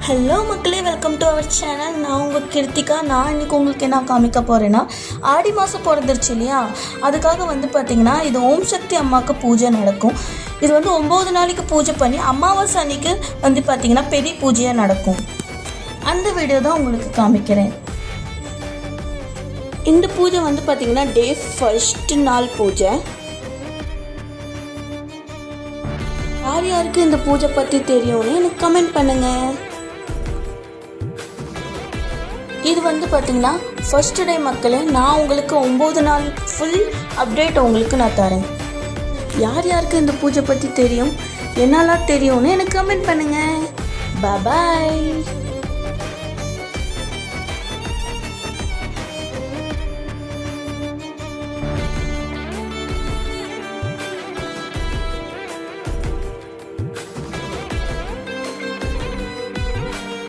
Hello மக்களே, welcome to our channel. நான் உங்கள் கிருத்திகா. நான் இன்றைக்கி உங்களுக்கு என்ன காமிக்க போகிறேன்னா, ஆடி மாதம் பிறந்துருச்சு இல்லையா, அதுக்காக பார்த்திங்கன்னா இது ஓம் சக்தி அம்மாவுக்கு பூஜை நடக்கும். இது 9 நாளைக்கு பூஜை பண்ணி அமாவாசை அன்னைக்கு பார்த்திங்கன்னா பெரிய பூஜையாக நடக்கும். அந்த வீடியோ தான் உங்களுக்கு காமிக்கிறேன். இந்த பூஜை பார்த்திங்கன்னா டே ஃபர்ஸ்ட் நாள் பூஜை. யார் யாருக்கு இந்த பூஜை பற்றி தெரியும்னு எனக்கு கமெண்ட் பண்ணுங்கள். இது பார்த்திங்கன்னா ஃபர்ஸ்ட் டே மக்களே. நான் உங்களுக்கு 9 நாள் ஃபுல் அப்டேட் உங்களுக்கு நான் தரேன். யார் யாருக்கு இந்த பூஜை பற்றி தெரியும், என்னெல்லாம் தெரியும்னு எனக்கு கமெண்ட் பண்ணுங்கள். பாய்.